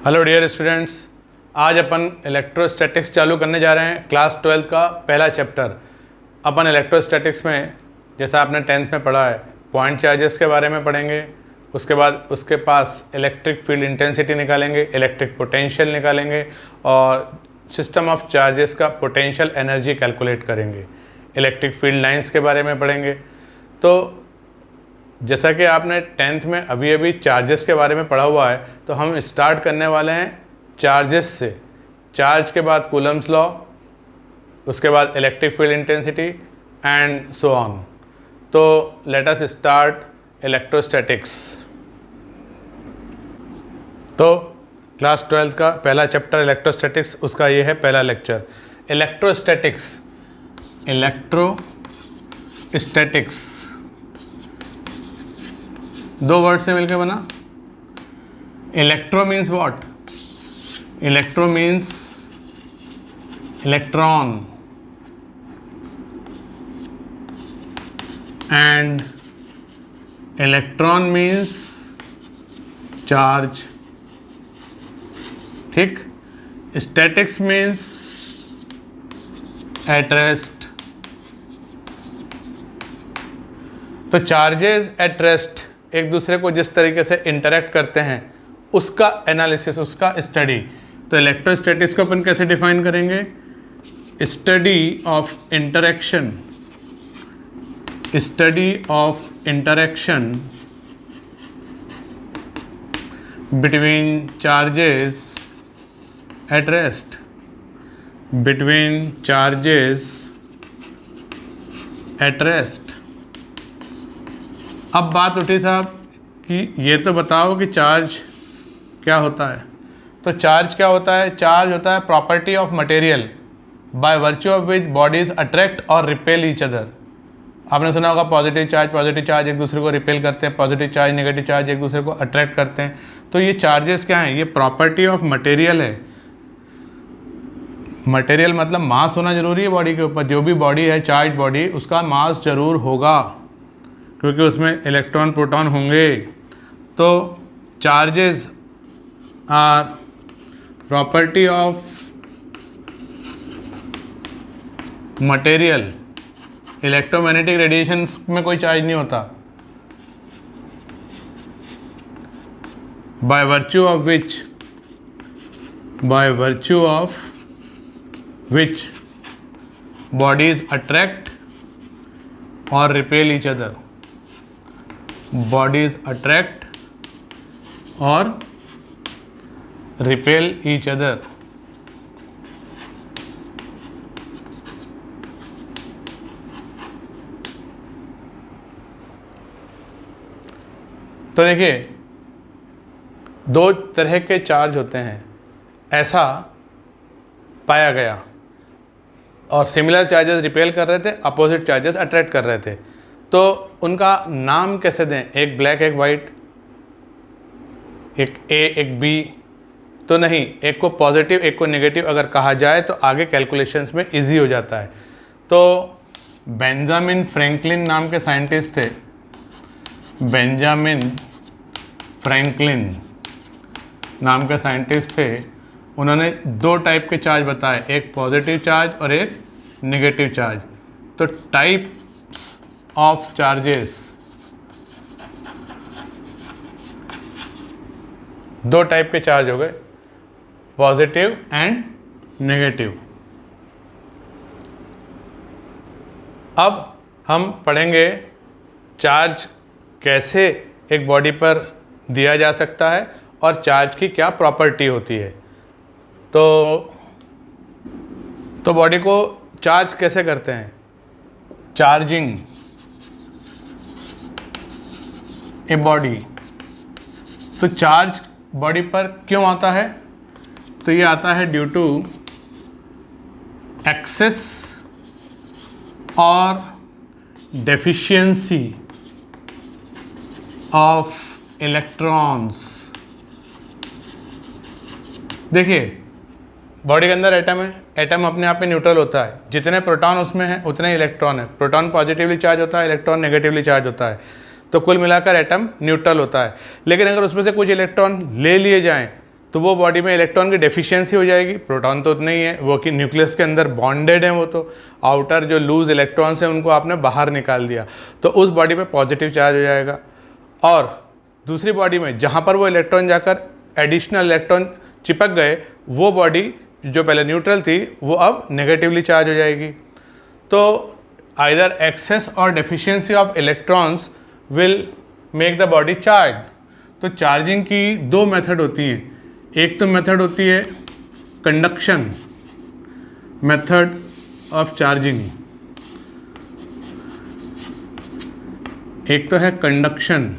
Hello dear students, आज अपन electrostatics चालू करने जा रहे हैं। क्लास 12 का पहला चैप्टर। अपन इलेक्ट्रोस्टैटिक्स में जैसा आपने 10th में पढ़ा है पॉइंट चार्जेस के बारे में पढ़ेंगे। उसके बाद उसके पास इलेक्ट्रिक फील्ड इंटेंसिटी निकालेंगे, इलेक्ट्रिक पोटेंशियल निकालेंगे और सिस्टम ऑफ चार्जेस का पोटेंशियल एनर्जी कैलकुलेट करेंगे। इलेक्ट्रिक फील्ड लाइंस के बारे में पढ़ेंगे। तो जैसा कि आपने 10th में अभी अभी चार्जेस के बारे में पढ़ा हुआ है, तो हम स्टार्ट करने वाले हैं चार्जेस से। चार्ज के बाद कूलम्स लॉ, उसके बाद electric field intensity and so on. तो लेट अस स्टार्ट इलेक्ट्रोस्टैटिक्स। तो क्लास 12 का पहला चैप्टर इलेक्ट्रोस्टैटिक्स, उसका ये है पहला लेक्चर। इलेक्ट्रोस्टैटिक्स, इलेक्ट्रोस्टैटिक्स दो वर्ड से मिलकर बना। Electro means what? Electro means electron and electron means charge. ठीक। Statics means at rest. तो चार्जेस एट रेस्ट एक दूसरे को जिस तरीके से इंटरेक्ट करते हैं उसका एनालिसिस, उसका स्टडी। तो इलेक्ट्रोस्टैटिक्स को अपन कैसे डिफाइन करेंगे? Study of interaction, study of interaction between charges at rest, between charges at rest. अब बात उठी साहब कि ये तो बताओ कि चार्ज क्या होता है। तो चार्ज क्या होता है? चार्ज होता है property of material by virtue of which bodies attract और रिपेल ईच अदर। आपने सुना होगा पॉजिटिव चार्ज एक दूसरे को रिपेल करते हैं, पॉजिटिव चार्ज नेगेटिव चार्ज एक दूसरे को अट्रैक्ट करते हैं। तो ये चार्जेस क्या हैं? ये प्रॉपर्टी ऑफ मटेरियल है। मटेरियल मतलब मास होना जरूरी है बॉडी के ऊपर। जो भी बॉडी है चार्ज बॉडी, उसका मास जरूर होगा क्योंकि उसमें इलेक्ट्रॉन प्रोटॉन होंगे। तो charges are property of material. Electromagnetic radiation में कोई चार्ज नहीं होता। By virtue of which bodies attract और repel each other, bodies attract or repel each other। तो देखिए, दो तरह के चार्ज होते हैं ऐसा पाया गया, और सिमिलर चार्जेस रिपेल कर रहे थे, अपोजिट चार्जेस अट्रैक्ट कर रहे थे। तो उनका नाम कैसे दें? एक ब्लैक एक वाइट, एक ए एक बी तो नहीं। एक को पॉजिटिव एक को नेगेटिव अगर कहा जाए तो आगे कैलकुलेशंस में इजी हो जाता है। तो बेंजामिन फ्रैंकलिन नाम के साइंटिस्ट थे। बेंजामिन फ्रैंकलिन नाम के साइंटिस्ट थे। उन्होंने दो टाइप के चार्ज बताए, एक पॉजिटिव चार्ज और एक नेगेटिव चार्ज। तो टाइप ऑफ चार्जेस, दो टाइप के चार्ज हो गए, पॉजिटिव एंड नेगेटिव। अब हम पढ़ेंगे चार्ज कैसे एक बॉडी पर दिया जा सकता है और चार्ज की क्या प्रॉपर्टी होती है। तो बॉडी को चार्ज कैसे करते हैं? चार्जिंग ए बॉडी। तो चार्ज बॉडी पर क्यों आता है? तो ये आता है ड्यू टू एक्सेस और डेफिशिएंसी ऑफ इलेक्ट्रॉन्स। देखिए, बॉडी के अंदर एटम है, एटम अपने आप में न्यूट्रल होता है। जितने प्रोटॉन उसमें हैं उतने इलेक्ट्रॉन है। प्रोटॉन पॉजिटिवली चार्ज होता है, इलेक्ट्रॉन नेगेटिवली चार्ज होता है। तो कुल मिलाकर एटम न्यूट्रल होता है। लेकिन अगर उसमें से कुछ इलेक्ट्रॉन ले लिए जाएं तो वो बॉडी में इलेक्ट्रॉन की डेफिशिएंसी हो जाएगी। प्रोटॉन तो उतने ही है, वो कि न्यूक्लियस के अंदर बॉन्डेड हैं, वो तो आउटर जो लूज इलेक्ट्रॉन्स हैं उनको आपने बाहर निकाल दिया, तो उस बॉडी पे पॉजिटिव चार्ज हो जाएगा। और दूसरी बॉडी में जहाँ पर वो इलेक्ट्रॉन जाकर एडिशनल इलेक्ट्रॉन चिपक गए, वो बॉडी जो पहले न्यूट्रल थी वो अब नेगेटिवली चार्ज हो जाएगी। तो आइदर एक्सेस और deficiency of electrons will make the body charge. तो चार्जिंग की दो मेथड होती हैं, एक तो मेथड होती है कंडक्शन मेथड ऑफ चार्जिंग, एक तो है कंडक्शन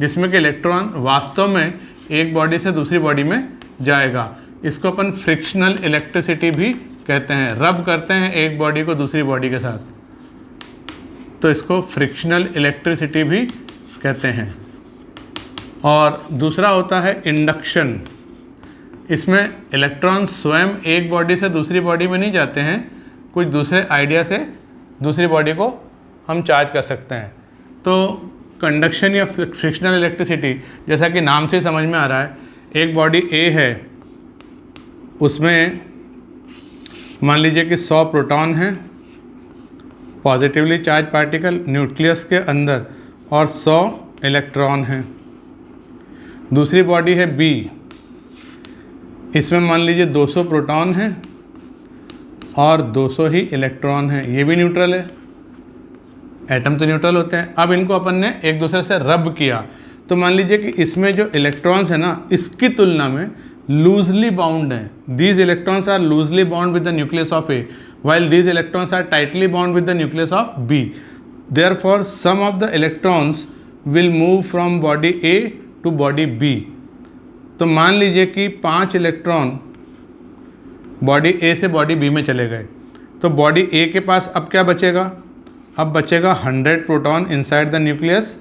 जिसमें कि इलेक्ट्रॉन वास्तव में एक बॉडी से दूसरी बॉडी में जाएगा। इसको अपन फ्रिक्शनल इलेक्ट्रिसिटी भी कहते हैं, रब करते हैं एक बॉडी को दूसरी बॉडी के साथ, तो इसको फ्रिक्शनल इलेक्ट्रिसिटी भी कहते हैं। और दूसरा होता है इंडक्शन, इसमें इलेक्ट्रॉन स्वयं एक बॉडी से दूसरी बॉडी में नहीं जाते हैं, कुछ दूसरे आइडिया से दूसरी बॉडी को हम चार्ज कर सकते हैं। तो कंडक्शन या फ्रिक्शनल इलेक्ट्रिसिटी, जैसा कि नाम से समझ में आ रहा है, एक बॉडी ए है, उसमें मान लीजिए कि 100 प्रोटॉन हैं पॉजिटिवली चार्ज पार्टिकल न्यूक्लियस के अंदर और 100 इलेक्ट्रॉन हैं। दूसरी बॉडी है बी, इसमें मान लीजिए 200 प्रोटॉन हैं और 200 ही इलेक्ट्रॉन हैं, ये भी न्यूट्रल है, एटम तो न्यूट्रल होते हैं। अब इनको अपन ने एक दूसरे से रब किया, तो मान लीजिए कि इसमें जो इलेक्ट्रॉन्स हैं ना, इसकी तुलना में लूजली बाउंड हैं। These electrons are loosely bound with the nucleus of a, while these electrons are tightly bound with the nucleus of B. Therefore, some of the electrons will move from body A to body B. तो मान लीजिए कि 5 electron body A से body B में चले गए, तो body A के पास अब क्या बचेगा? अब बचेगा 100 proton inside the nucleus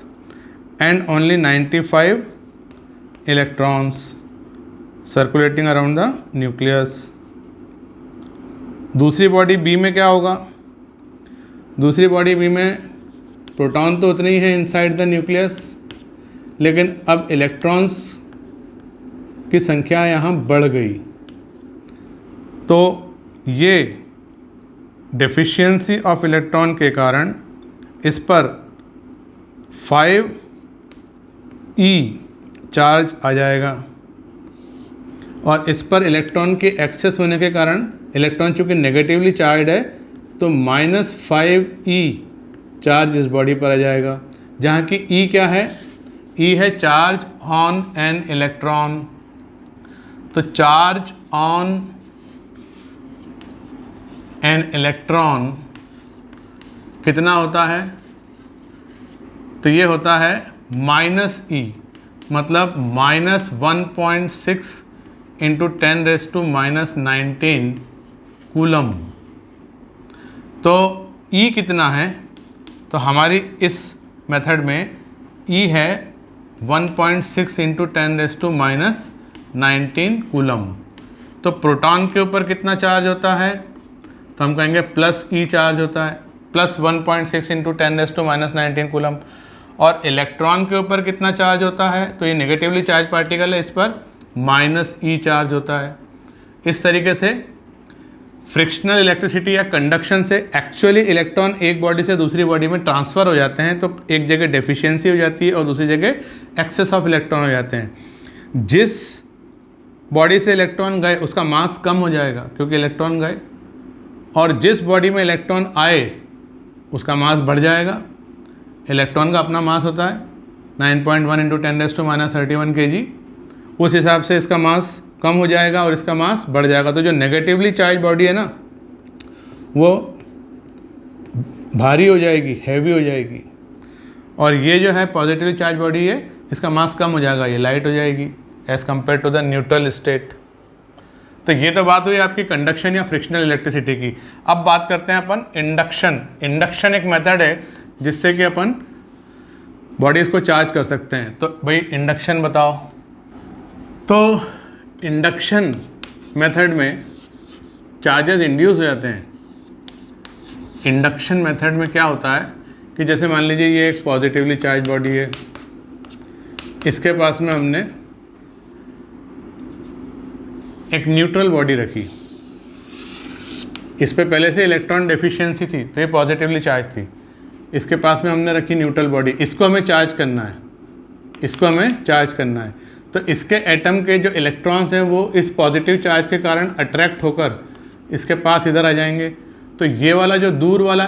and only 95 electrons circulating around the nucleus. दूसरी बॉडी बी में क्या होगा? दूसरी बॉडी बी में प्रोटॉन तो उतने ही हैं इनसाइड द न्यूक्लियस, लेकिन अब इलेक्ट्रॉन्स की संख्या यहाँ बढ़ गई। तो ये डेफिशिएंसी ऑफ इलेक्ट्रॉन के कारण इस पर 5e चार्ज आ जाएगा, और इस पर इलेक्ट्रॉन के एक्सेस होने के कारण इलेक्ट्रॉन चूँकि नेगेटिवली चार्ज है तो -5e चार्ज इस बॉडी पर आ जाएगा, जहाँ की E क्या है? E है चार्ज ऑन एन इलेक्ट्रॉन। तो चार्ज ऑन एन इलेक्ट्रॉन कितना होता है? तो ये होता है -e, मतलब -1.6 इंटू 10⁻⁻19 कूलम। तो E कितना है? तो हमारी इस मेथड में E है 1.6 इंटू 10⁻⁻19 कूलम। तो प्रोटॉन के ऊपर कितना चार्ज होता है? तो हम कहेंगे +E चार्ज होता है, +1.6 इंटू 10⁻⁻19 कूलम। और इलेक्ट्रॉन के ऊपर कितना चार्ज होता है? तो ये नेगेटिवली चार्ज पार्टिकल है, इस पर -e चार्ज होता है। इस तरीके से फ्रिक्शनल इलेक्ट्रिसिटी या कंडक्शन से एक्चुअली इलेक्ट्रॉन एक बॉडी से दूसरी बॉडी में ट्रांसफ़र हो जाते हैं, तो एक जगह डेफिशिएंसी हो जाती है और दूसरी जगह एक्सेस ऑफ इलेक्ट्रॉन हो जाते हैं। जिस बॉडी से इलेक्ट्रॉन गए उसका मास कम हो जाएगा क्योंकि इलेक्ट्रॉन गए, और जिस बॉडी में इलेक्ट्रॉन आए उसका मास बढ़ जाएगा। इलेक्ट्रॉन का अपना मास होता है 9.1 इंटू 10⁻31 kg, उस हिसाब से इसका मास कम हो जाएगा और इसका मास बढ़ जाएगा। तो जो नेगेटिवली चार्ज बॉडी है ना, वो भारी हो जाएगी, हैवी हो जाएगी, और ये जो है पॉजिटिवली चार्ज बॉडी है, इसका मास कम हो जाएगा, ये लाइट हो जाएगी as compare to the neutral state. तो ये तो बात हुई आपकी कंडक्शन या फ्रिक्शनल इलेक्ट्रिसिटी की। अब बात करते हैं अपन इंडक्शन। इंडक्शन एक मेथड है जिससे कि अपन बॉडीज़ को चार्ज कर सकते हैं। तो भाई इंडक्शन बताओ। तो इंडक्शन मेथड में चार्जेस इंड्यूस हो जाते हैं। इंडक्शन मेथड में क्या होता है कि जैसे मान लीजिए ये एक पॉजिटिवली चार्ज बॉडी है, इसके पास में हमने एक न्यूट्रल बॉडी रखी, इस पे पहले से इलेक्ट्रॉन डेफिशिएंसी थी तो ये पॉजिटिवली चार्ज थी, इसके पास में हमने रखी न्यूट्रल बॉडी, इसको हमें चार्ज करना है, इसको हमें चार्ज करना है। तो इसके एटम के जो इलेक्ट्रॉन्स हैं वो इस पॉजिटिव चार्ज के कारण अट्रैक्ट होकर इसके पास इधर आ जाएंगे। तो ये वाला जो दूर वाला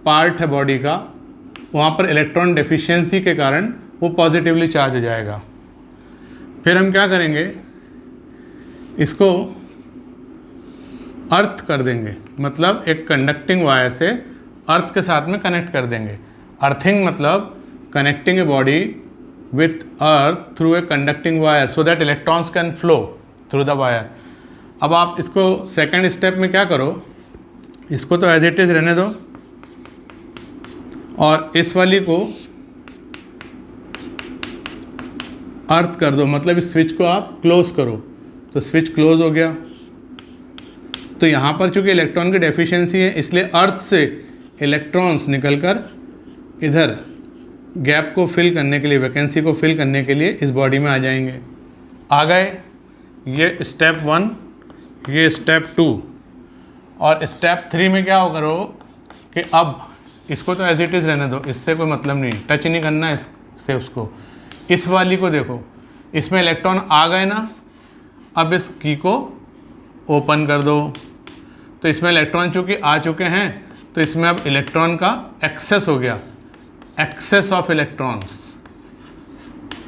पार्ट है बॉडी का, वहाँ पर इलेक्ट्रॉन डेफिशिएंसी के कारण वो पॉजिटिवली चार्ज हो जाएगा। फिर हम क्या करेंगे, इसको अर्थ कर देंगे, मतलब एक कंडक्टिंग वायर से अर्थ के साथ में कनेक्ट कर देंगे। अर्थिंग मतलब connecting a body with earth through a conducting wire so that electrons can flow through the wire. अब आप इसको सेकंड स्टेप में क्या करो, इसको तो एज इट इज़ रहने दो और इस वाली को अर्थ कर दो, मतलब इस स्विच को आप क्लोज करो। तो स्विच क्लोज हो गया। तो यहाँ पर चूँकि इलेक्ट्रॉन की डेफिशिएंसी है इसलिए अर्थ से इलेक्ट्रॉन्स निकलकर इधर गैप को फिल करने के लिए, वैकेंसी को फिल करने के लिए इस बॉडी में आ जाएंगे। आ गए, ये स्टेप 1, ये स्टेप 2। और स्टेप 3 में क्या हो करो कि अब इसको तो एज इट इज़ रहने दो, इससे कोई मतलब नहीं, टच नहीं करना इससे उसको। इस वाली को देखो, इसमें इलेक्ट्रॉन आ गए ना, अब इस की को ओपन कर दो। तो इसमें इलेक्ट्रॉन चूँकि आ चुके हैं तो इसमें अब इलेक्ट्रॉन का एक्सेस हो गया, एक्सेस ऑफ इलेक्ट्रॉन्स।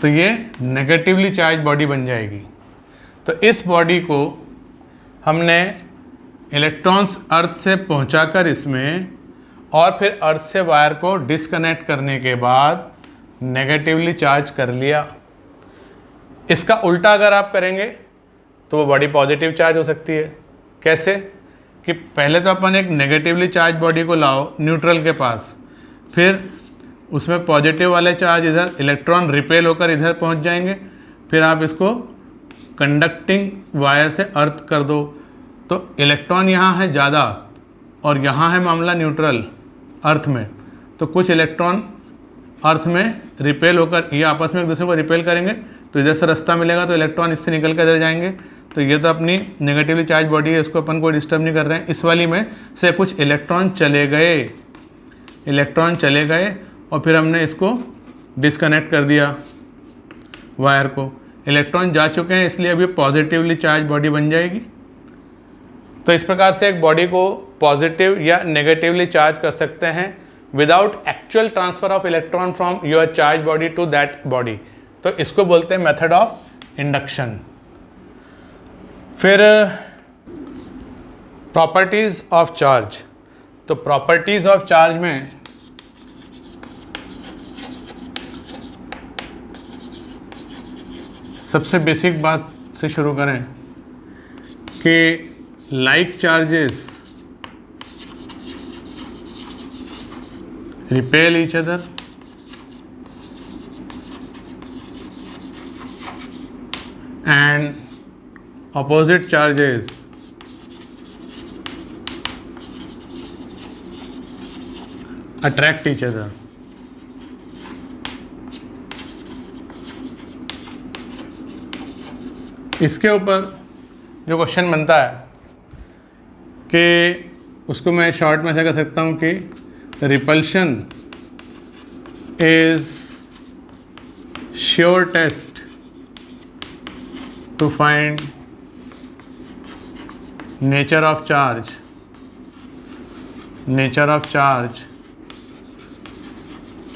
तो ये नेगेटिवली चार्ज बॉडी बन जाएगी। तो इस बॉडी को हमने इलेक्ट्रॉन्स अर्थ से पहुंचाकर इसमें और फिर अर्थ से वायर को डिस्कनेक्ट करने के बाद नेगेटिवली चार्ज कर लिया। इसका उल्टा अगर आप करेंगे तो वो बॉडी पॉजिटिव चार्ज हो सकती है। कैसे कि पहले तो अपन एक नेगेटिवली चार्ज बॉडी को लाओ न्यूट्रल के पास, फिर उसमें पॉजिटिव वाले चार्ज इधर इलेक्ट्रॉन रिपेल होकर इधर पहुंच जाएंगे, फिर आप इसको कंडक्टिंग वायर से अर्थ कर दो। तो इलेक्ट्रॉन यहाँ है ज़्यादा और यहाँ है मामला न्यूट्रल अर्थ में, तो कुछ इलेक्ट्रॉन अर्थ में रिपेल होकर ये आपस में एक दूसरे को रिपेल करेंगे, तो इधर से रास्ता मिलेगा तो इलेक्ट्रॉन इससे निकल कर इधर जाएंगे। तो ये तो अपनी नेगेटिवली चार्ज बॉडी है, इसको अपन कोई डिस्टर्ब नहीं कर रहे हैं। इस वाली में से कुछ इलेक्ट्रॉन चले गए, इलेक्ट्रॉन चले गए और फिर हमने इसको डिस्कनेक्ट कर दिया वायर को। इलेक्ट्रॉन जा चुके हैं इसलिए अभी पॉजिटिवली चार्ज बॉडी बन जाएगी। तो इस प्रकार से एक बॉडी को पॉजिटिव या नेगेटिवली चार्ज कर सकते हैं without actual transfer of electron from your charge body to that body. तो इसको बोलते हैं मेथड ऑफ इंडक्शन। फिर प्रॉपर्टीज ऑफ चार्ज। तो प्रॉपर्टीज ऑफ चार्ज में सबसे बेसिक बात से शुरू करें कि like charges repel each other and opposite charges attract each other. इसके ऊपर जो क्वेश्चन बनता है कि उसको मैं शॉर्ट में ऐसा कह सकता हूँ कि repulsion is sure test to find nature of charge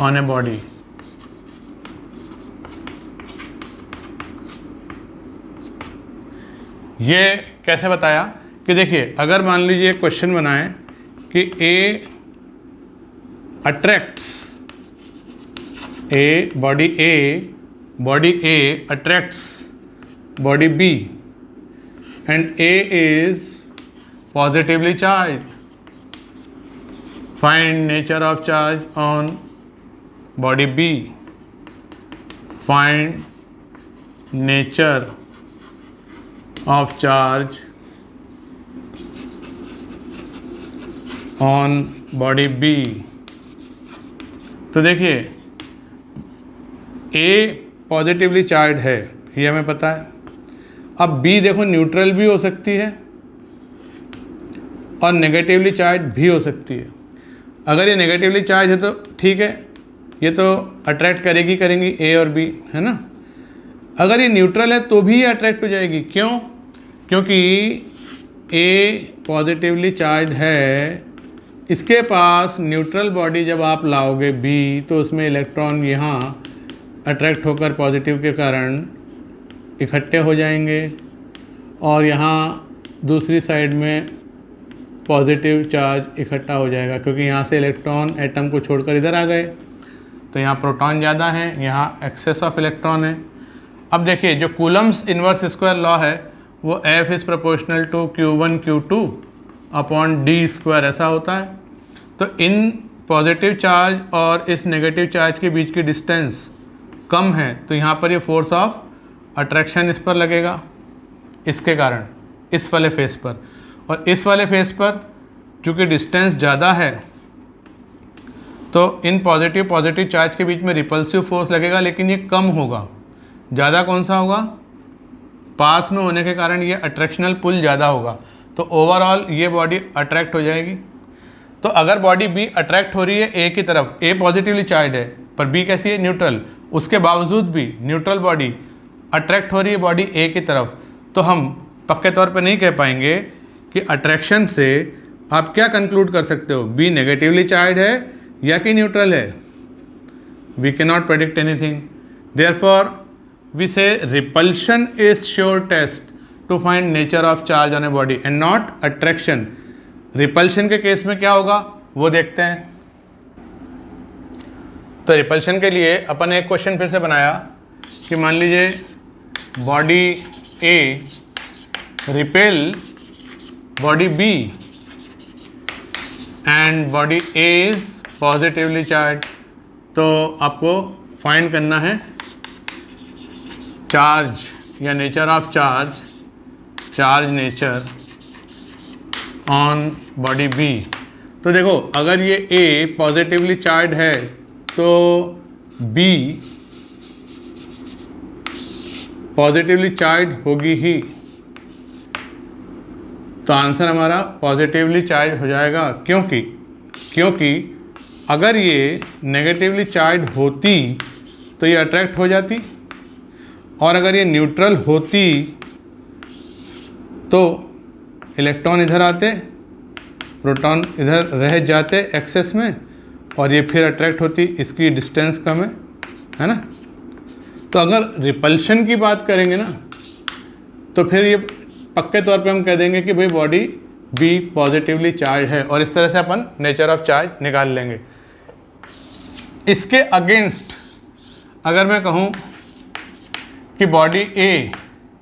on a body। ये कैसे बताया कि देखिए, अगर मान लीजिए एक क्वेश्चन बनाए कि body A attracts body B and A is positively charged. Find nature of charge on body B. Find nature of charge on body B। तो देखिए A पॉजिटिवली चार्ज है, ये हमें पता है, अब बी देखो न्यूट्रल भी हो सकती है और नेगेटिवली चार्ज भी हो सकती है। अगर ये नेगेटिवली चार्ज है तो ठीक है, ये तो अट्रैक्ट करेंगी ए और बी, है ना। अगर ये न्यूट्रल है तो भी ये अट्रैक्ट हो जाएगी। क्यों? क्योंकि ए पॉजिटिवली चार्ज है, इसके पास न्यूट्रल बॉडी जब आप लाओगे बी, तो उसमें इलेक्ट्रॉन यहाँ अट्रैक्ट होकर पॉजिटिव के कारण इकट्ठे हो जाएंगे और यहाँ दूसरी साइड में पॉजिटिव चार्ज इकट्ठा हो जाएगा, क्योंकि यहाँ से इलेक्ट्रॉन एटम को छोड़कर इधर आ गए, तो यहाँ प्रोटॉन ज़्यादा है, यहाँ एक्सेस ऑफ इलेक्ट्रॉन है। अब देखिए जो कूलम्स इन्वर्स स्क्वायर लॉ है वो F is proportional to Q1 Q2 upon D square ऐसा होता है। तो इन पॉजिटिव चार्ज और इस नेगेटिव चार्ज के बीच की डिस्टेंस कम है, तो यहाँ पर ये फोर्स ऑफ अट्रैक्शन इस पर लगेगा, इसके कारण इस वाले फेस पर। और इस वाले फेस पर चूँकि डिस्टेंस ज़्यादा है तो इन पॉजिटिव चार्ज के बीच में रिपल्सिव फोर्स लगेगा, लेकिन ये कम होगा। ज़्यादा कौन सा होगा? पास में होने के कारण ये अट्रैक्शनल पुल ज़्यादा होगा, तो ओवरऑल ये बॉडी अट्रैक्ट हो जाएगी। तो अगर बॉडी बी अट्रैक्ट हो रही है ए की तरफ, ए पॉजिटिवली चार्ज है पर बी कैसी है? न्यूट्रल, उसके बावजूद भी न्यूट्रल बॉडी अट्रैक्ट हो रही है बॉडी ए की तरफ, तो हम पक्के तौर पे नहीं कह पाएंगे कि अट्रैक्शन से आप क्या कंक्लूड कर सकते हो, बी नेगेटिवली चार्ज है या कि न्यूट्रल है। We can not predict anything, therefore we say repulsion is sure test to find nature of charge on a body and not attraction. repulsion के केस में क्या होगा वो देखते हैं। तो repulsion के लिए अपन एक क्वेश्चन फिर से बनाया कि मान लीजिए body A repel body B and body A is positively charge. तो आपको फाइंड करना है चार्ज या nature of charge nature on body B. तो देखो अगर ये ए पॉजिटिवली चार्ज है तो बी पॉजिटिवली चार्ज होगी ही, तो आंसर हमारा पॉजिटिवली चार्ज हो जाएगा। क्योंकि अगर ये नेगेटिवली चार्ज होती तो ये अट्रैक्ट हो जाती, और अगर ये न्यूट्रल होती तो इलेक्ट्रॉन इधर आते, प्रोटॉन इधर रह जाते एक्सेस में, और ये फिर अट्रैक्ट होती, इसकी डिस्टेंस कम है ना। तो अगर रिपल्शन की बात करेंगे ना तो फिर ये पक्के तौर पे हम कह देंगे कि भाई बॉडी बी पॉजिटिवली चार्ज है, और इस तरह से अपन नेचर ऑफ चार्ज निकाल लेंगे। इसके अगेंस्ट अगर मैं कहूँ कि body A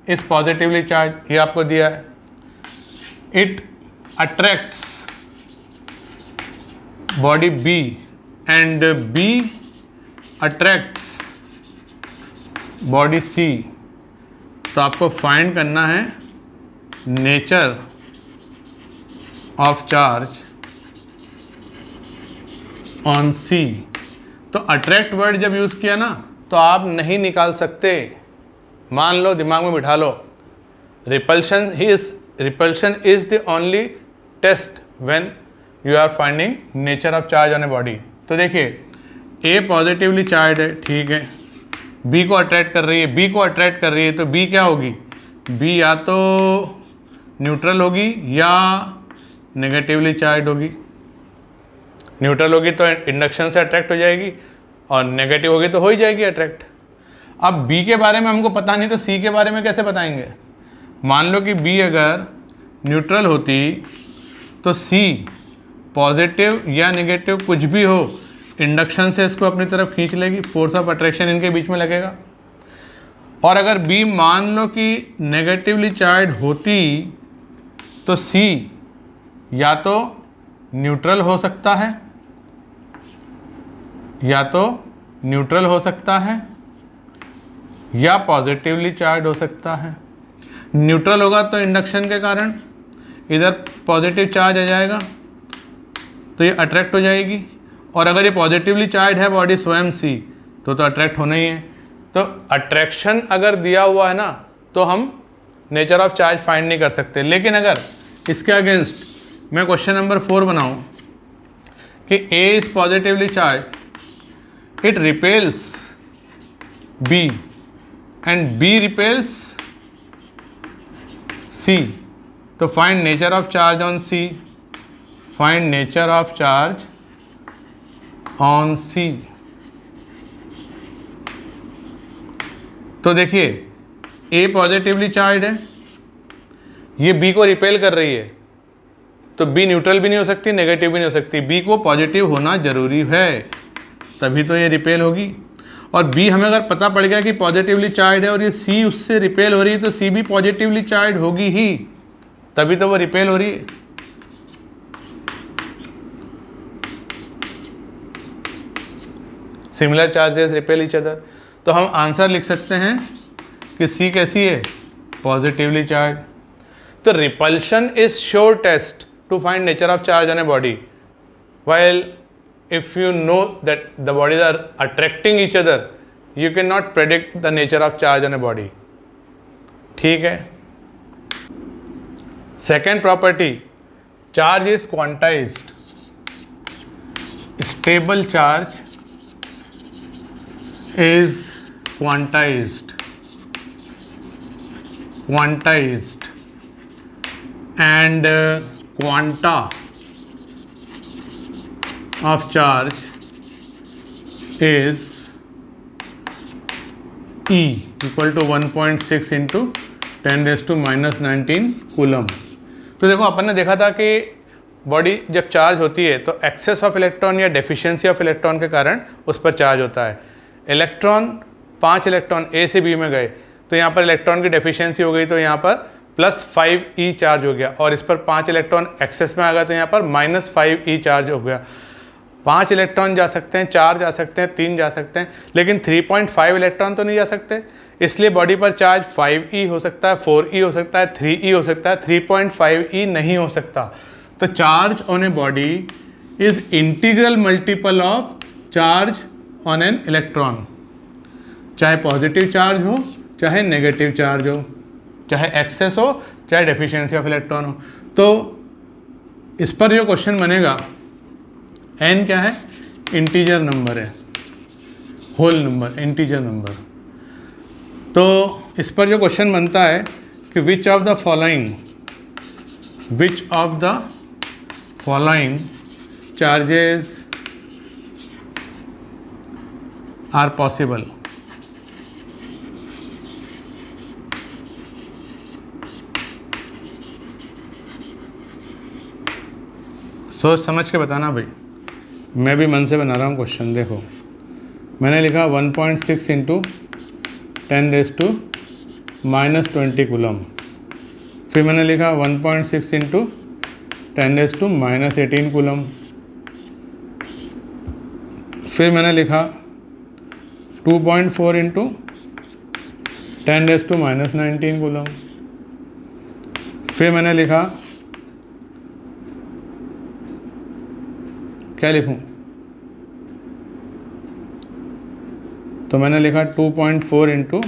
is positively charge, ये आपको दिया है, it attracts body B and B attracts body C, तो आपको फाइंड करना है nature of charge on C. तो अट्रैक्ट वर्ड जब यूज़ किया ना तो आप नहीं निकाल सकते, मान लो, दिमाग में बिठा लो, repulsion is the only test when you are finding nature of charge on a body. तो देखिए ए पॉजिटिवली चार्ज है, ठीक है, बी को अट्रैक्ट कर रही है, तो बी क्या होगी? बी या तो न्यूट्रल होगी या नेगेटिवली चार्ज होगी। न्यूट्रल होगी तो इंडक्शन से अट्रैक्ट हो जाएगी, और नेगेटिव होगी तो हो ही जाएगी अट्रैक्ट। अब बी के बारे में हमको पता नहीं, तो सी के बारे में कैसे बताएंगे? मान लो कि बी अगर न्यूट्रल होती तो सी पॉजिटिव या नेगेटिव कुछ भी हो, इंडक्शन से इसको अपनी तरफ खींच लेगी, फोर्स ऑफ अट्रैक्शन इनके बीच में लगेगा। और अगर बी मान लो कि नेगेटिवली चार्ज होती तो सी या तो न्यूट्रल हो सकता है या पॉजिटिवली चार्ज हो सकता है। न्यूट्रल होगा तो इंडक्शन के कारण इधर पॉजिटिव चार्ज आ जाएगा, तो ये अट्रैक्ट हो जाएगी, और अगर ये पॉजिटिवली चार्ज है बॉडी स्वयं सी तो अट्रैक्ट होना ही है। तो अट्रैक्शन अगर दिया हुआ है ना तो हम नेचर ऑफ चार्ज फाइंड नहीं कर सकते। लेकिन अगर इसके अगेंस्ट मैं क्वेश्चन नंबर 4 बनाऊं कि A is positively charge, it repels B and B repels C, तो find nature of charge on C, find nature of charge on C। तो देखिए A पॉजिटिवली चार्ज है, ये B को रिपेल कर रही है, तो B न्यूट्रल भी नहीं हो सकती, नेगेटिव भी नहीं हो सकती, B को पॉजिटिव होना जरूरी है, तभी तो ये रिपेल होगी। और B हमें अगर पता पड़ गया कि पॉजिटिवली चार्ज है और ये C उससे रिपेल हो रही है, तो C भी पॉजिटिवली चार्ज होगी ही, तभी तो वो रिपेल हो रही है। Similar charges repel each other, तो हम आंसर लिख सकते हैं कि C कैसी है, पॉजिटिवली चार्ज। तो repulsion is sure test to find nature of charge on a body, while if you know that the bodies are attracting each other, you cannot predict the nature of charge on a body। ठीक है। Second property, charge is quantized, stable charge is quantized and quanta of charge is E equal to 1.6 into 10⁻⁻19 coulomb. तो देखो अपन ने देखा था कि body जब charge होती है तो एक्सेस ऑफ इलेक्ट्रॉन या डेफिशिएंसी ऑफ इलेक्ट्रॉन के कारण उस पर चार्ज होता है। इलेक्ट्रॉन 5 इलेक्ट्रॉन ए से बी में गए तो यहाँ पर इलेक्ट्रॉन की डेफिशिएंसी हो गई, तो यहाँ पर +5e चार्ज हो गया, और इस पर 5 इलेक्ट्रॉन एक्सेस में आ गया तो यहाँ पर -5e चार्ज हो गया। 5 इलेक्ट्रॉन जा सकते हैं, 4 जा सकते हैं, 3 जा सकते हैं, लेकिन 3.5 इलेक्ट्रॉन तो नहीं जा सकते, इसलिए बॉडी पर चार्ज 5e हो सकता है, 4e हो सकता है, 3e हो सकता है, 3.5e नहीं हो सकता। तो charge on a body is integral multiple of charge on an electron, चाहे पॉजिटिव चार्ज हो चाहे नेगेटिव चार्ज हो, चाहे एक्सेस हो चाहे डेफिशिएंसी ऑफ इलेक्ट्रॉन हो। तो इस पर जो क्वेश्चन बनेगा, n क्या है, इंटीजर नंबर है, होल नंबर, इंटीजर नंबर। तो इस पर जो क्वेश्चन बनता है कि which of the following charges are possible. सोच समझ के बताना भाई, मैं भी मन से बना रहा हूँ क्वेश्चन। देखो मैंने लिखा 1.6 इंटू 10⁻⁻20 कूलम, फिर मैंने लिखा 1.6 इंटू 10⁻⁻18 कूलम, फिर मैंने लिखा 2.4 इंटू 10⁻⁻19 कूलम, फिर मैंने लिखा, क्या लिखूं, तो मैंने लिखा 2.4 इंटू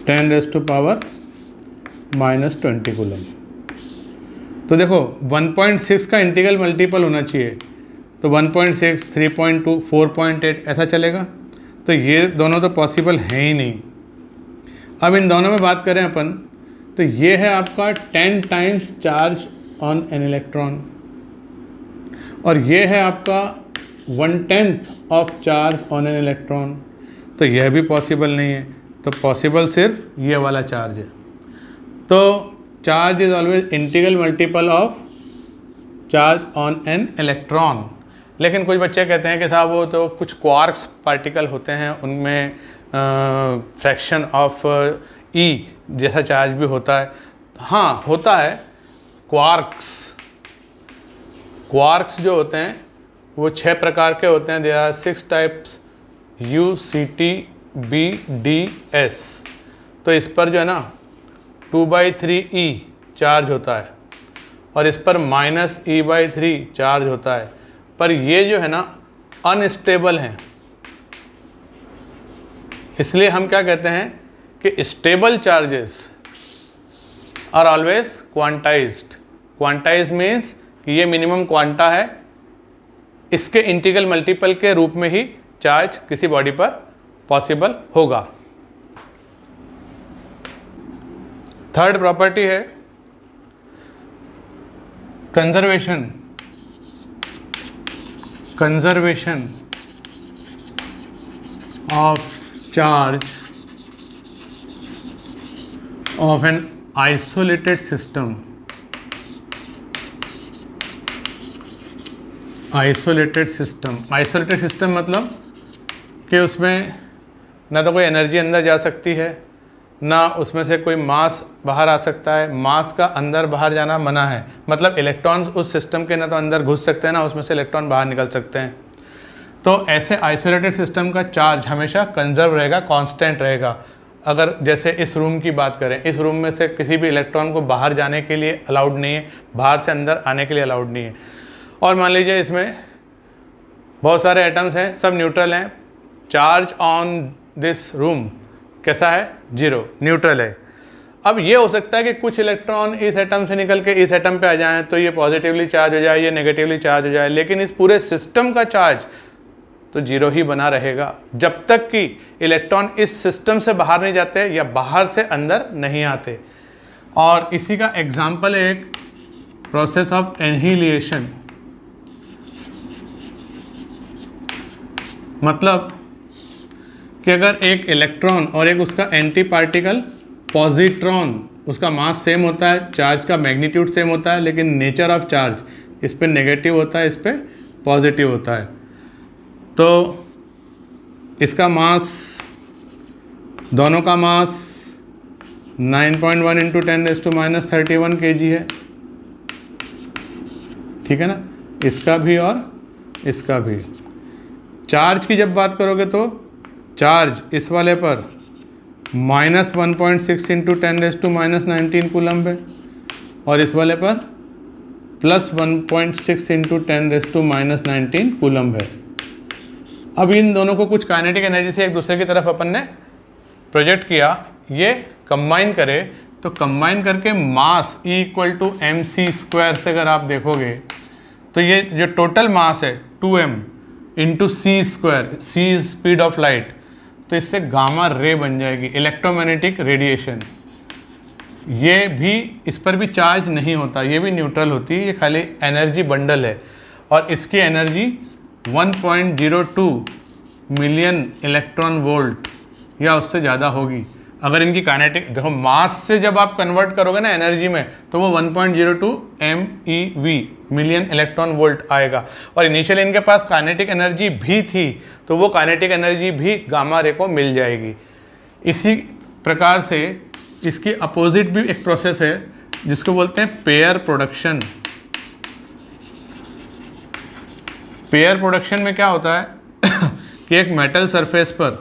10⁻⁻20 कूलम। तो देखो 1.6 का इंटीग्रल मल्टीपल होना चाहिए, तो 1.6, 3.2, 4.8 ऐसा चलेगा, तो ये दोनों तो पॉसिबल है ही नहीं। अब इन दोनों में बात करें अपन, तो ये है आपका 10 times charge on an electron, और ये है आपका 1/10 of charge on an electron, तो यह भी पॉसिबल नहीं है। तो पॉसिबल सिर्फ ये वाला चार्ज है। तो charge is always integral multiple of charge on an electron. लेकिन कुछ बच्चे कहते हैं कि साहब वो तो कुछ क्वार्क्स पार्टिकल होते हैं, उनमें फ्रैक्शन ऑफ ई जैसा चार्ज भी होता है। हाँ होता है, क्वार्क्स जो होते हैं वो 6 प्रकार के होते हैं। There are 6 types UCTBDS। तो इस पर जो है ना 2/3e चार्ज होता है और इस पर -e/3 चार्ज होता है, पर ये जो है ना अनस्टेबल हैं। इसलिए हम क्या कहते हैं कि stable charges are always quantised. Quantise means कि ये मिनिमम क्वांटा है, इसके इंटीग्रल मल्टीपल के रूप में ही चार्ज किसी बॉडी पर पॉसिबल होगा। थर्ड प्रॉपर्टी है conservation of charge of an isolated system. Isolated system मतलब कि उसमें ना तो कोई एनर्जी अंदर जा सकती है, ना उसमें से कोई मास बाहर आ सकता है। मास का अंदर बाहर जाना मना है, मतलब इलेक्ट्रॉन्स उस सिस्टम के ना तो अंदर घुस सकते हैं, ना उसमें से इलेक्ट्रॉन बाहर निकल सकते हैं। तो ऐसे आइसोलेटेड सिस्टम का चार्ज हमेशा कंजर्व रहेगा, कांस्टेंट रहेगा। अगर जैसे इस रूम की बात करें, इस रूम में से किसी भी इलेक्ट्रॉन को बाहर जाने के लिए अलाउड नहीं है, बाहर से अंदर आने के लिए अलाउड नहीं है। और मान लीजिए इसमें बहुत सारे एटम्स हैं, सब न्यूट्रल हैं। चार्ज ऑन दिस रूम कैसा है? 0, न्यूट्रल है। अब ये हो सकता है कि कुछ इलेक्ट्रॉन इस एटम से निकल के इस एटम पे आ जाएं, तो ये पॉजिटिवली चार्ज हो जाए, ये नेगेटिवली चार्ज हो जाए, लेकिन इस पूरे सिस्टम का चार्ज तो 0 ही बना रहेगा जब तक कि इलेक्ट्रॉन इस सिस्टम से बाहर नहीं जाते या बाहर से अंदर नहीं आते। और इसी का एग्जाम्पल है एक प्रोसेस ऑफ एनहीलिएशन। मतलब कि अगर एक इलेक्ट्रॉन और एक उसका एंटी पार्टिकल पॉजिट्रॉन, उसका मास सेम होता है, चार्ज का मैग्नीट्यूड सेम होता है, लेकिन नेचर ऑफ चार्ज इस पे नेगेटिव होता है, इस पे पॉजिटिव होता है। तो इसका मास, दोनों का मास 9.1 × 10⁻³ kg है, ठीक है ना, इसका भी और इसका भी। चार्ज की जब बात करोगे तो चार्ज इस वाले पर -1.6 × 10⁻19 कूलम्ब है, और इस वाले पर +1.6 × 10⁻19 कूलम्ब है। अब इन दोनों को कुछ काइनेटिक एनर्जी से एक दूसरे की तरफ अपन ने प्रोजेक्ट किया, ये कंबाइन करे, तो कंबाइन करके मास E = mc² से अगर आप देखोगे तो ये जो टोटल मास है 2m × c², c is speed of light, तो इससे गामा रे बन जाएगी, इलेक्ट्रोमैग्नेटिक रेडिएशन। ये भी, इस पर भी चार्ज नहीं होता, ये भी न्यूट्रल होती है, ये खाली एनर्जी बंडल है, और इसकी एनर्जी 1.02 मिलियन इलेक्ट्रॉन वोल्ट या उससे ज़्यादा होगी। अगर इनकी काइनेटिक देखो, मास से जब आप कन्वर्ट करोगे ना एनर्जी में, तो वो 1.02 MeV मिलियन इलेक्ट्रॉन वोल्ट आएगा। और इनिशियली इनके पास काइनेटिक एनर्जी भी थी, तो वो काइनेटिक एनर्जी भी गामा रे को मिल जाएगी। इसी प्रकार से इसकी अपोजिट भी एक प्रोसेस है जिसको बोलते हैं पेयर प्रोडक्शन। पेयर प्रोडक्शन में क्या होता है कि एक मेटल सरफेस पर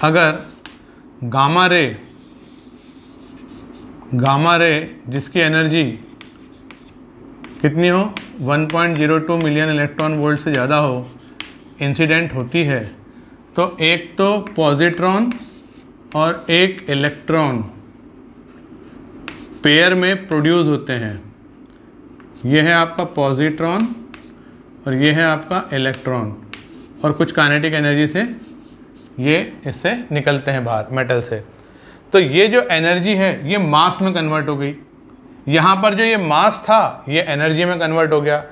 अगर गामा रे जिसकी एनर्जी कितनी हो, 1.02 मिलियन इलेक्ट्रॉन वोल्ट से ज़्यादा हो, इंसिडेंट होती है, तो एक तो पॉजिट्रॉन और एक इलेक्ट्रॉन पेयर में प्रोड्यूस होते हैं। यह है आपका पॉजिट्रॉन और ये है आपका इलेक्ट्रॉन, और कुछ काइनेटिक एनर्जी से ये इससे निकलते हैं बाहर मेटल से। तो ये जो एनर्जी है ये मास में कन्वर्ट हो गई। यहाँ पर जो ये मास था ये एनर्जी में कन्वर्ट हो गया।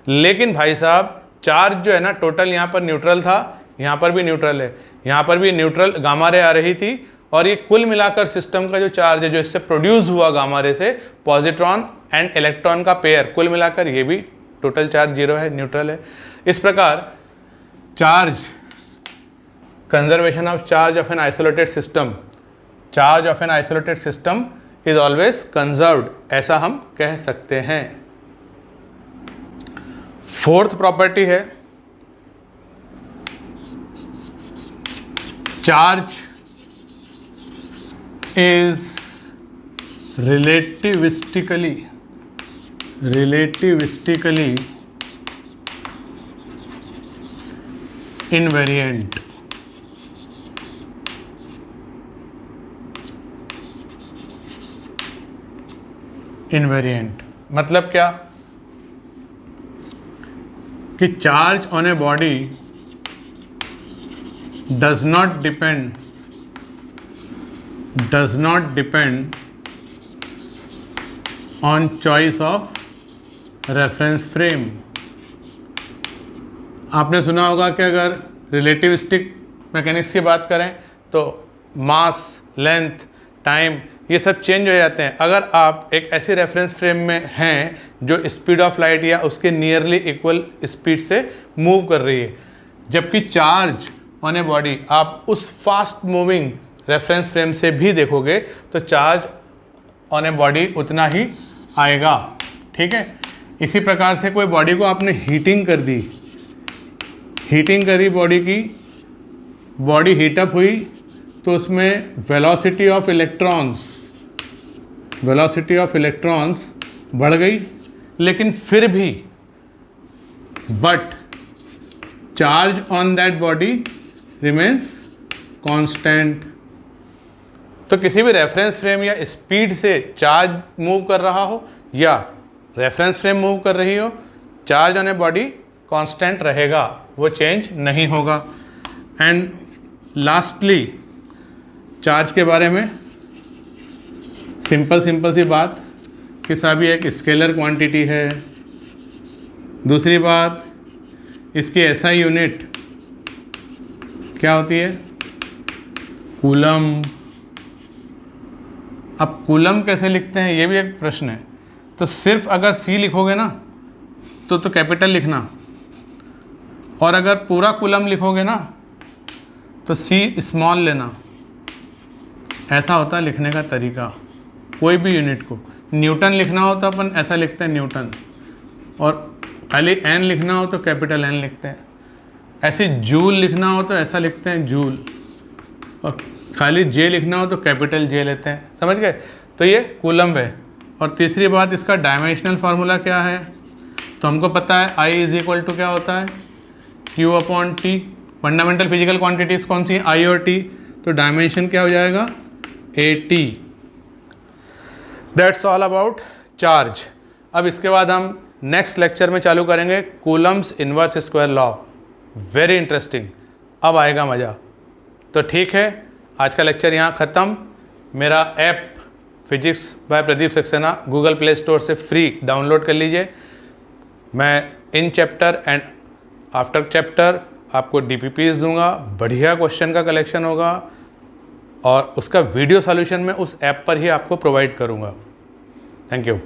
लेकिन भाई साहब चार्ज जो है ना टोटल यहाँ पर न्यूट्रल था, यहाँ पर भी न्यूट्रल है, यहाँ पर भी न्यूट्रल गामा रे आ रही थी, और ये कुल मिलाकर सिस्टम का जो चार्ज है जो इससे प्रोड्यूस हुआ गामा रे से, पॉजिट्रॉन एंड इलेक्ट्रॉन का पेयर, कुल मिलाकर ये भी टोटल चार्ज 0 है, न्यूट्रल है। इस प्रकार charge, conservation of charge of an isolated system, charge of an isolated system is always conserved, ऐसा हम कह सकते हैं। फोर्थ प्रॉपर्टी है चार्ज इज रिलेटिविस्टिकली इनवेरिएंट। इनवेरिएंट मतलब क्या कि charge on a body does not depend on choice of reference frame. आपने सुना होगा कि अगर रिलेटिविस्टिक मैकेनिक्स की बात करें तो मास, लेंथ, टाइम ये सब चेंज हो जाते हैं अगर आप एक ऐसे रेफरेंस फ्रेम में हैं जो स्पीड ऑफ लाइट या उसके नियरली इक्वल स्पीड से मूव कर रही है। जबकि चार्ज ऑन ए बॉडी आप उस फास्ट मूविंग रेफरेंस फ्रेम से भी देखोगे तो चार्ज ऑन ए बॉडी उतना ही आएगा। ठीक है, इसी प्रकार से कोई बॉडी को आपने हीटिंग कर दी, हीटिंग करी बॉडी की, बॉडी हीटअप हुई तो उसमें वेलोसिटी ऑफ इलेक्ट्रॉन्स बढ़ गई, लेकिन फिर भी but charge on that body remains constant. तो किसी भी रेफरेंस फ्रेम या स्पीड से चार्ज मूव कर रहा हो या रेफरेंस फ्रेम मूव कर रही हो, charge on a body constant रहेगा, वो चेंज नहीं होगा। एंड लास्टली चार्ज के बारे में सिंपल सी बात कि सभी एक स्केलर क्वांटिटी है। दूसरी बात, इसकी एसआई यूनिट क्या होती है? कूलम। अब कूलम कैसे लिखते हैं ये भी एक प्रश्न है। तो सिर्फ अगर सी लिखोगे ना तो कैपिटल लिखना, और अगर पूरा कूलम लिखोगे ना तो सी स्मॉल लेना। ऐसा होता है लिखने का तरीका। कोई भी यूनिट को न्यूटन लिखना हो तो अपन ऐसा लिखते हैं न्यूटन, और खाली एन लिखना हो तो कैपिटल एन लिखते हैं। ऐसे जूल लिखना हो तो ऐसा लिखते हैं जूल, और खाली जे लिखना हो तो कैपिटल जे लेते हैं। समझ गए? तो ये कूलम है। और तीसरी बात, इसका डायमेंशनल फार्मूला क्या है? तो हमको पता है I इज इक्वल टू क्या होता है? Q upon T. Fundamental physical quantities कौन सी हैं? I और T। तो डायमेंशन क्या हो जाएगा? AT। That's all about charge. अब इसके बाद हम नेक्स्ट लेक्चर में चालू करेंगे Coulomb's inverse square law. Very interesting, अब आएगा मज़ा। तो ठीक है, आज का लेक्चर यहाँ ख़त्म। मेरा app physics bye Pradeep Saxena Google play store से फ्री डाउनलोड कर लीजिए। मैं in chapter and after chapter आपको DPPs दूंगा, बढ़िया क्वेश्चन का कलेक्शन होगा, और उसका वीडियो सॉल्यूशन मैं उस ऐप पर ही आपको प्रोवाइड करूंगा। Thank you.